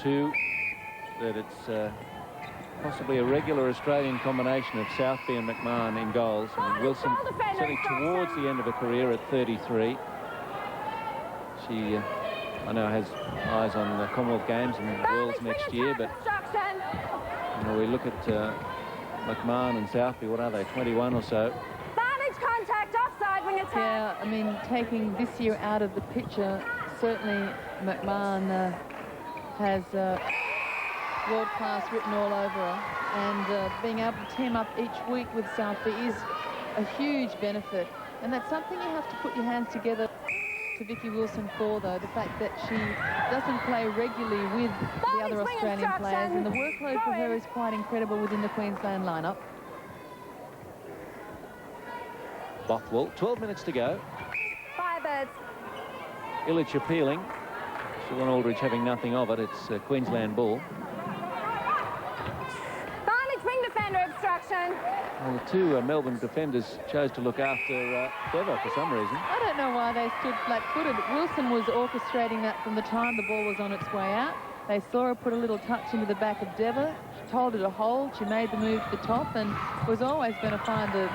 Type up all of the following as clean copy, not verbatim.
too that it's possibly a regular Australian combination of Southby and McMahon in goals. I mean, Wilson certainly towards the end of her career at 33. She, I know, has eyes on the Commonwealth Games and Worlds next year, but you know, we look at McMahon and Southby, what are they, 21 or so? Contact, offside, wing attack. Yeah, I mean, taking this year out of the picture, certainly McMahon has world class written all over her, and being able to team up each week with Southby is a huge benefit, and that's something you have to put your hands together to Vicky Wilson for, though, the fact that she doesn't play regularly with the other Australian players, and the workload for her is quite incredible within the Queensland lineup. Bothwell, 12 minutes to go. Firebirds. Illich appealing. Siobhan Aldridge having nothing of it. It's Queensland ball. Barnage wing defender obstruction. Well, the two Melbourne defenders chose to look after Dever for some reason. I don't know why they stood flat-footed. Wilson was orchestrating that from the time the ball was on its way out. They saw her put a little touch into the back of Dever. She told her to hold. She made the move to the top and was always going to find the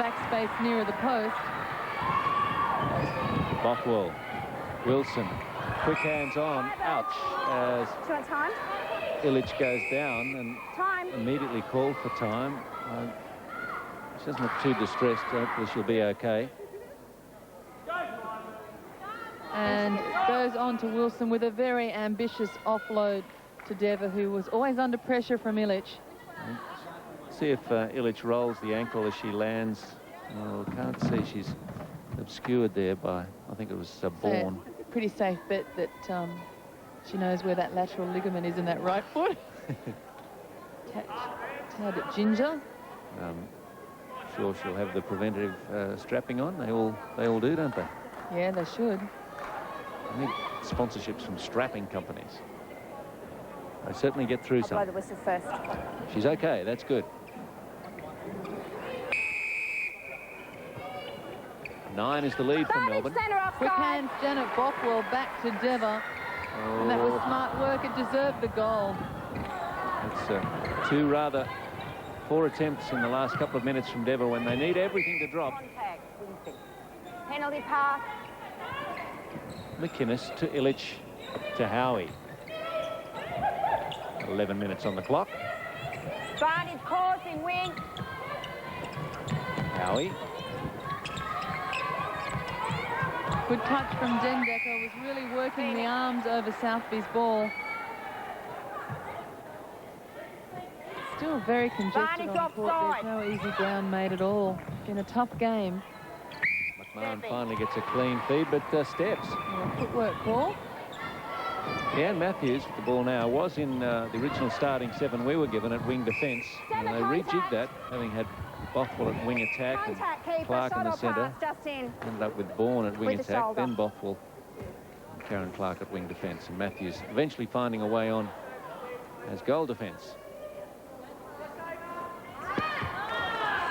back space nearer the post. Bothwell, Wilson, quick hands on, ouch, as Illich goes down and immediately called for time. She doesn't look too distressed. Hopefully she'll be okay. And goes on to Wilson with a very ambitious offload to Dever, who was always under pressure from Illich. See if Illich rolls the ankle as she lands. Oh, can't see. She's obscured there by, I think it was Bourne. So, pretty safe bet that she knows where that lateral ligament is in that right foot. Tad at ginger. Sure she'll have the preventative strapping on. They all do, don't they? Yeah, they should. I need sponsorships from strapping companies. They certainly get through some. I'll blow the whistle first. She's okay. That's good. 9 is the lead for Melbourne. Quick hands, Janet Bothwell back to Dever. Oh. And that was smart work. It deserved the goal. It's two rather poor attempts in the last couple of minutes from Dever when they need everything to drop. Contact. Penalty pass. McInnes to Illich to Howie. 11 minutes on the clock. Barnage coursing wing. Howie. Good touch from Dendecker, was really working the arms over Southby's ball. Still very congested on court. There's no easy ground made at all. Been a tough game. McMahon finally gets a clean feed, but steps. Yeah, footwork call. Leanne Matthews with the ball now was in the original starting 7 we were given at wing defence. And they rejigged that, having had Bothwell at wing attack and Clark in the centre. Ended up with Bourne at wing attack, then Bothwell and Karen Clark at wing defence. And Matthews eventually finding a way on as goal defence.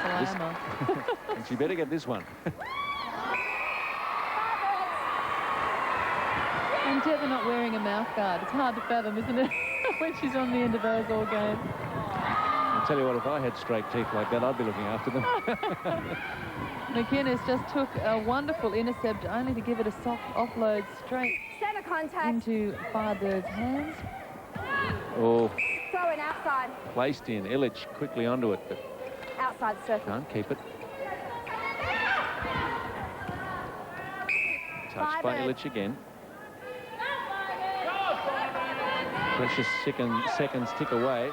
And she better get this one. And Dever not wearing a mouth guard. It's hard to fathom, isn't it, when she's on the end of those all game. I'll tell you what, if I had straight teeth like that, I'd be looking after them. McInnes just took a wonderful intercept, only to give it a soft offload straight into Firebird's hands. Oh. Throw in outside. Placed in. Illich quickly onto it, but outside circle. Can't keep it. Touched by Illich again. Precious seconds tick away.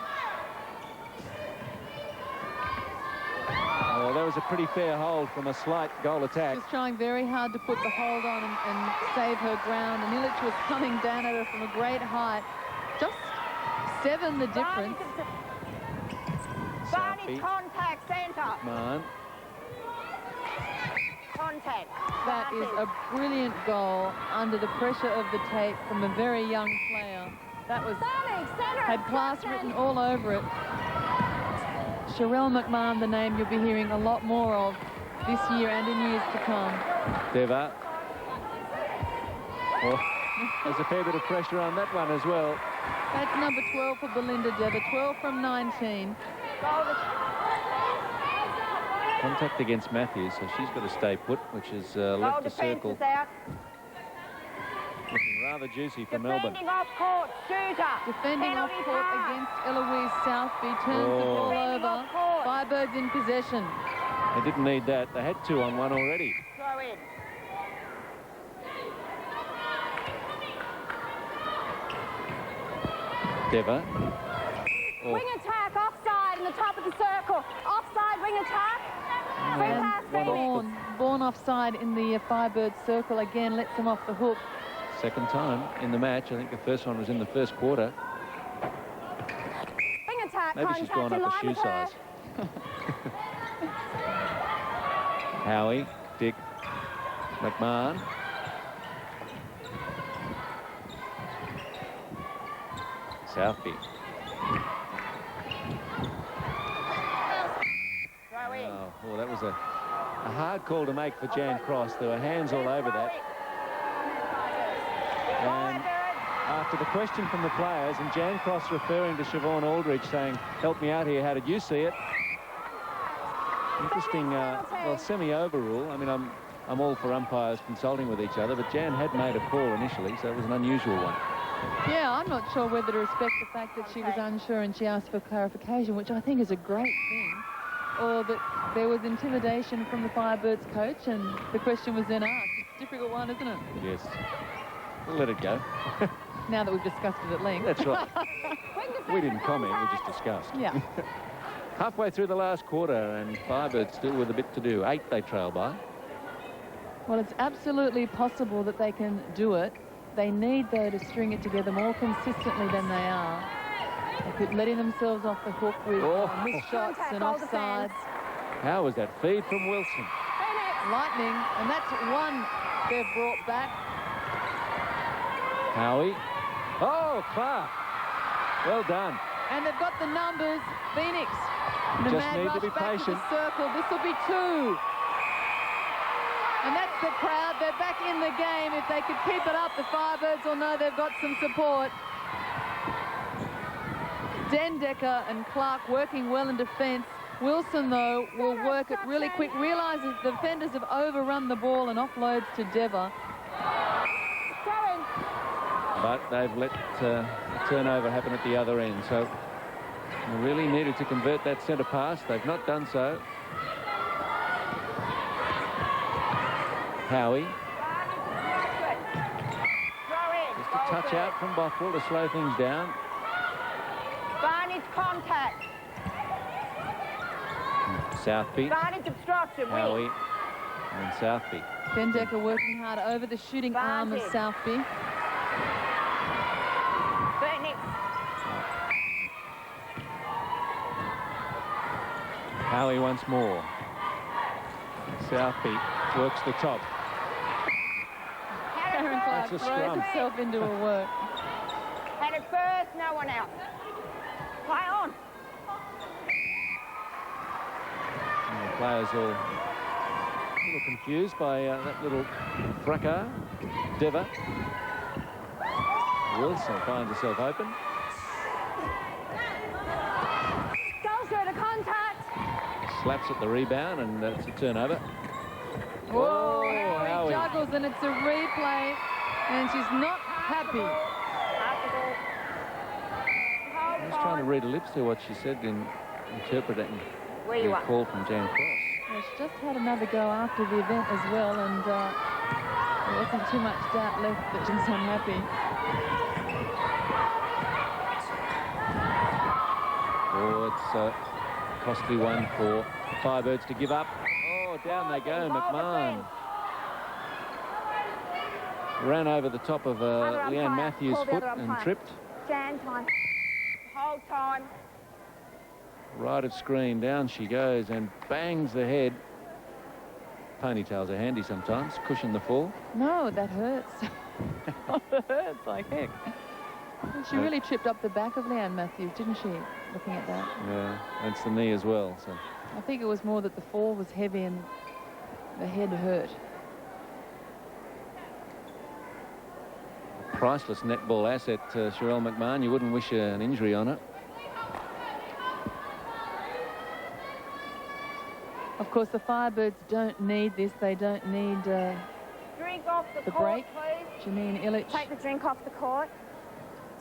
Oh, that was a pretty fair hold from a slight goal attack. She was trying very hard to put the hold on and save her ground, and Illich was coming down at her from a great height. Just 7 the difference. Barney contact centre. Man. Contact. That is a brilliant goal under the pressure of the tape from a very young player. That was had class written all over it. Sherelle McMahon, the name you'll be hearing a lot more of this year and in years to come. Dever. Oh, there's a fair bit of pressure on that one as well. That's number 12 for Belinda Dever, 12 from 19. Contact against Matthews, so she's got to stay put, which is left the circle. Looking rather juicy for Melbourne. Defending off court, shooter. Defending off court against Eloise Southby, turns the ball over. Firebirds in possession. They didn't need that. They had 2 on 1 already. Throw in. Dever. Oh. Wing attack, offside in the top of the circle. Offside, wing attack. Free pass, Phoenix. Born offside in the Firebird circle again, lets them off the hook. Second time in the match. I think the first one was in the first quarter. Wing attack, Maybe she's gone up a shoe size. Howie, Dick, McMahon. Southby. Throw in. Oh, that was a hard call to make for Jan Cross. There were hands all over that. And after the question from the players, and Jan Cross referring to Siobhan Aldridge saying, help me out here, how did you see it? Interesting, well, semi-overrule. I mean, I'm all for umpires consulting with each other, but Jan had made a call initially, so it was an unusual one. Yeah, I'm not sure whether to respect the fact that she was unsure and she asked for clarification, which I think is a great thing, or that there was intimidation from the Firebirds coach and the question was then asked. It's a difficult one, isn't it? Yes. We'll let it go. Now that we've discussed it at length. That's right. We didn't comment, we just discussed. Yeah. Halfway through the last quarter, and Firebirds still with a bit to do. 8 they trail by. Well, it's absolutely possible that they can do it. They need, though, to string it together more consistently than they are. They keep letting themselves off the hook with missed shots and offsides. How was that feed from Wilson? Lightning, and that's one they've brought back. Howie. Oh, Clark. Well done. And they've got the numbers. Phoenix. The Just mad need rush to be back patient. to the circle. This will be 2. And that's the crowd. They're back in the game. If they could keep it up, the Firebirds will know they've got some support. Dendecker and Clark working well in defence. Wilson, though, will work it really quick. Realises the defenders have overrun the ball and offloads to Dever. But they've let the turnover happen at the other end. So they really needed to convert that centre pass. They've not done so. Howie. Just a touch out from Bothwell to slow things down. Barney's contact. Southby. Barney's obstruction. Howie and Southby. Dendecker working hard over the shooting arm of Southby. Phoenix. Howie once more. Southby works the top. Karen Clark That's a throws scrum. himself into a work. Had it first, no one else. Play on. And the players all a little confused by that little fracas. Dever. Wilson finds herself open. Goes through the contact. Slaps at the rebound, and it's a turnover. Whoa, Howie. Howie juggles, and it's a replay, and she's not happy. I'm just trying to read her lips to what she said in interpreting the call from Jan Cross. Well, she just had another go after the event as well, and there wasn't too much doubt left that she was unhappy. Oh, it's a costly one for the Firebirds to give up. Oh, down they go, McMahon. Ran over the top of Leanne Matthews' foot and tripped. Jan time. Whole time. Right of screen, down she goes and bangs the head. Ponytails are handy sometimes, cushion the fall. No, that hurts. That hurts like heck. She really tripped up the back of Leanne Matthews, didn't she, looking at that? Yeah, that's the knee as well. So I think it was more that the fall was heavy and the head hurt. priceless netball asset, Sherelle McMahon. You wouldn't wish an injury on her. Of course, the Firebirds don't need this. They don't need Drink off the the court, break. please. Janine Illich. Take the drink off the court.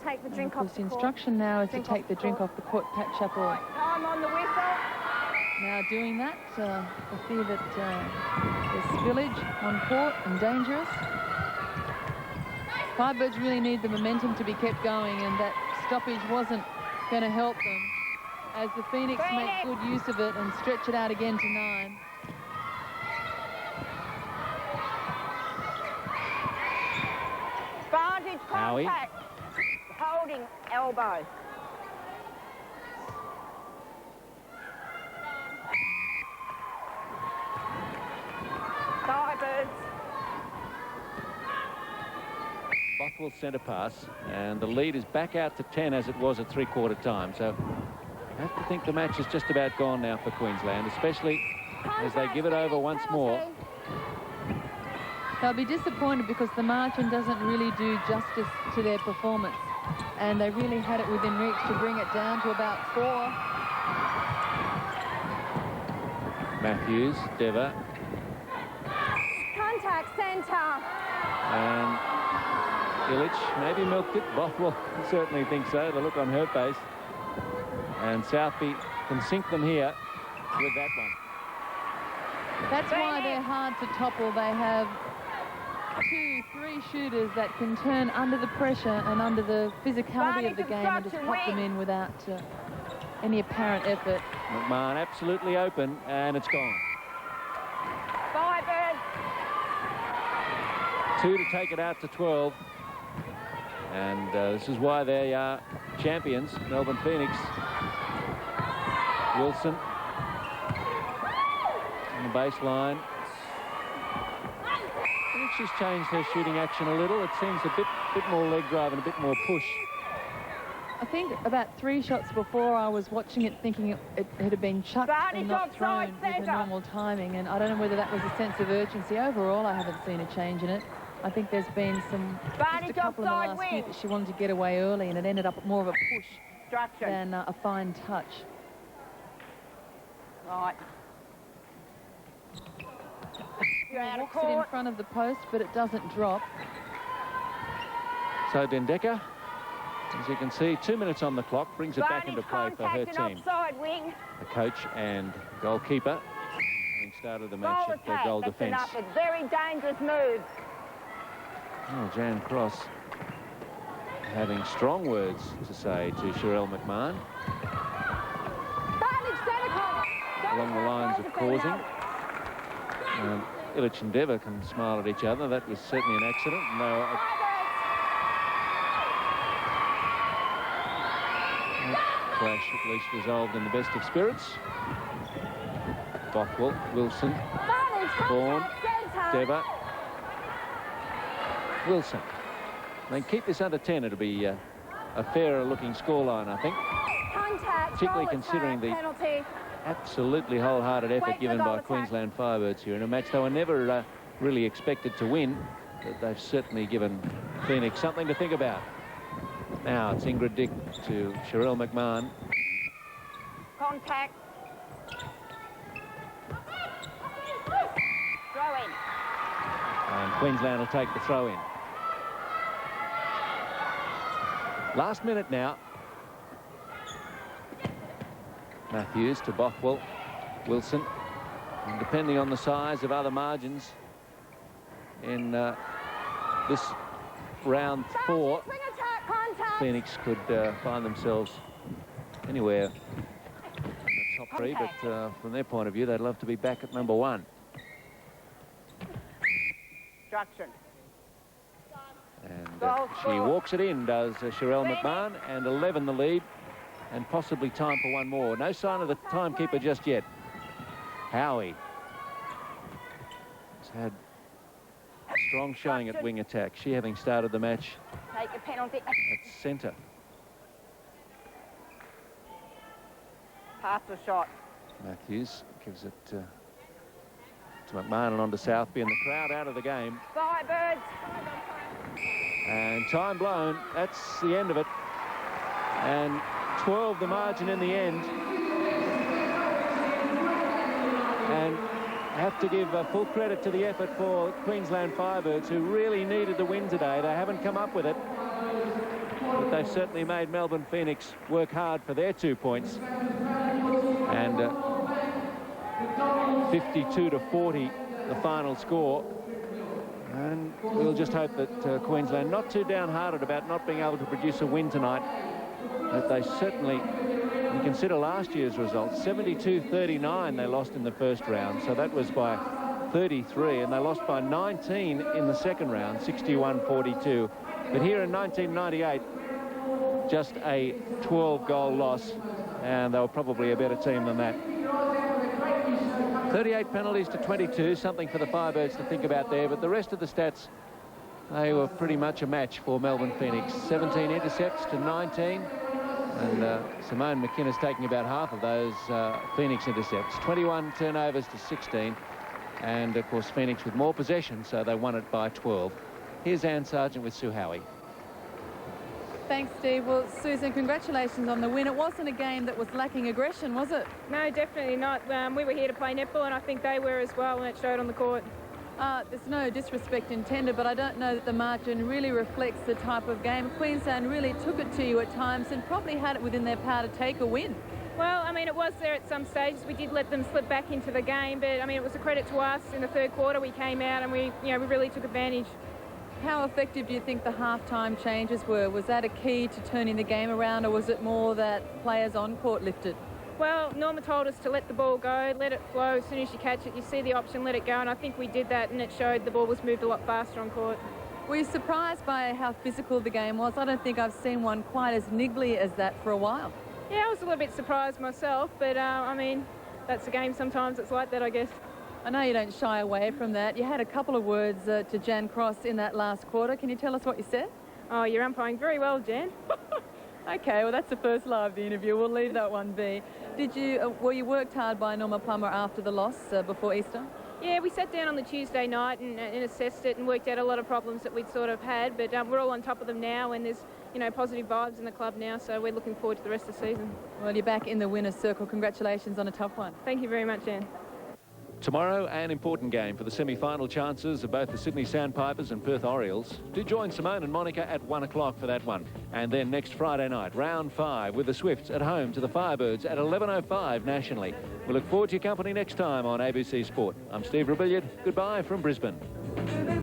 Take the And drink of course, off the the court. instruction now is Drink to take off the the drink court. off the court. Pat Chappell Right, time on the whistle. now doing that. I fear that there's spillage on court and dangerous. Firebirds really need the momentum to be kept going, and that stoppage wasn't going to help them as the Phoenix make good use of it and stretch it out again to 9. Vantage Howie. contact. Holding elbow. Firebirds. Bothwell centre pass, and the lead is back out to 10 as it was at three-quarter time. So I have to think the match is just about gone now for Queensland, especially as they give it over once more. They'll be disappointed because the margin doesn't really do justice to their performance, and they really had it within reach to bring it down to about 4. Matthews, Dever, Contact centre. and Illich maybe milked it. Bothwell certainly thinks so, the look on her face. And Southby can sink them here with that one. That's why they're hard to topple. They have 2, 3 shooters that can turn under the pressure and under the physicality of the game and just pop them in without any apparent effort. McMahon absolutely open, and it's gone. Firebirds. 2 to take it out to 12. And this is why they are champions, Melbourne Phoenix. Wilson on the baseline. I think she's changed her shooting action a little. It seems a bit more leg drive and a bit more push. I think about 3 shots before I was watching it thinking it had been chucked and not thrown with the normal timing, and I don't know whether that was a sense of urgency. Overall, I haven't seen a change in it. I think there's been just a couple in the last few that she wanted to get away early, and it ended up more of a push than a fine touch. Right. Walks it in front of the post, but it doesn't drop. So Dendeka, as you can see, 2 minutes on the clock, brings it back into play for her team. Wing. The coach and goalkeeper having started the match at their goal defence. A very dangerous move. Oh, Jan Cross having strong words to say to Sherelle McMahon along the lines of causing. Illich and Dever can smile at each other. That was certainly an accident. And that clash at least resolved in the best of spirits. Bothwell, Wilson, Vaughan, Dever, Wilson. They can keep this under 10. It'll be a fairer looking scoreline, I think. Particularly considering the absolutely wholehearted effort given by Queensland Firebirds here in a match they were never really expected to win, but they've certainly given Phoenix something to think about. Now it's Ingrid Dick to Sherelle McMahon. Contact. Throw in. And Queensland will take the throw in. Last minute now. Matthews to Bothwell, Wilson, and depending on the size of other margins in this round 4, Phoenix could find themselves anywhere in the top 3, but from their point of view, they'd love to be back at number 1. And she walks it in, does Sherelle McMahon, and 11 the lead. And possibly time for one more. No sign of the timekeeper just yet. Howie has had a strong showing at wing attack. She having started the match Take a penalty. at centre. Pass the shot. Matthews gives it to McMahon and on to Southby, and the crowd out of the game. Firebirds. And time blown. That's the end of it. And 12 the margin in the end. And I have to give full credit to the effort for Queensland Firebirds, who really needed the win today. They haven't come up with it, but they've certainly made Melbourne Phoenix work hard for their 2 points. And 52-40 the final score. And we'll just hope that Queensland, not too downhearted about not being able to produce a win tonight, but they certainly, you consider last year's results, 72-39 they lost in the first round, so that was by 33, and they lost by 19 in the second round, 61-42. But here in 1998, just a 12-goal loss, and they were probably a better team than that. 38 penalties to 22, something for the Firebirds to think about there, but the rest of the stats, they were pretty much a match for Melbourne Phoenix. 17 intercepts to 19, and Simone McKinnis taking about half of those Phoenix intercepts. 21 turnovers to 16, and of course Phoenix with more possession, so they won it by 12. Here's Anne Sargent with Sue Howie. Thanks, Steve. Well, Susan, congratulations on the win. It wasn't a game that was lacking aggression, was it? No, definitely not. We were here to play netball, and I think they were as well, and it showed on the court. There's no disrespect intended, but I don't know that the margin really reflects the type of game. Queensland really took it to you at times and probably had it within their power to take a win. Well, I mean, it was there at some stages. We did let them slip back into the game, but I mean, it was a credit to us. In the third quarter, we came out and we really took advantage. How effective do you think the half-time changes were? Was that a key to turning the game around, or was it more that players on court lifted? Well, Norma told us to let the ball go, let it flow. As soon as you catch it, you see the option, let it go, and I think we did that, and it showed the ball was moved a lot faster on court. Were you surprised by how physical the game was? I don't think I've seen one quite as niggly as that for a while. Yeah, I was a little bit surprised myself, but I mean, that's the game. Sometimes it's like that, I guess. I know you don't shy away from that. You had a couple of words to Jan Cross in that last quarter. Can you tell us what you said? Oh, you're umpiring very well, Jan. Okay, well, that's the first lie of the interview. We'll leave that one be. Were you worked hard by Norma Plummer after the loss before Easter? Yeah, we sat down on the Tuesday night and assessed it and worked out a lot of problems that we'd sort of had, but we're all on top of them now, and there's, positive vibes in the club now, so we're looking forward to the rest of the season. Well, you're back in the winner's circle. Congratulations on a tough one. Thank you very much, Jan. Tomorrow, an important game for the semi-final chances of both the Sydney Sandpipers and Perth Orioles. Do join Simone and Monica at 1 o'clock for that one. And then next Friday night, round 5 with the Swifts at home to the Firebirds at 11:05 nationally. We look forward to your company next time on ABC Sport. I'm Steve Rebillard. Goodbye from Brisbane.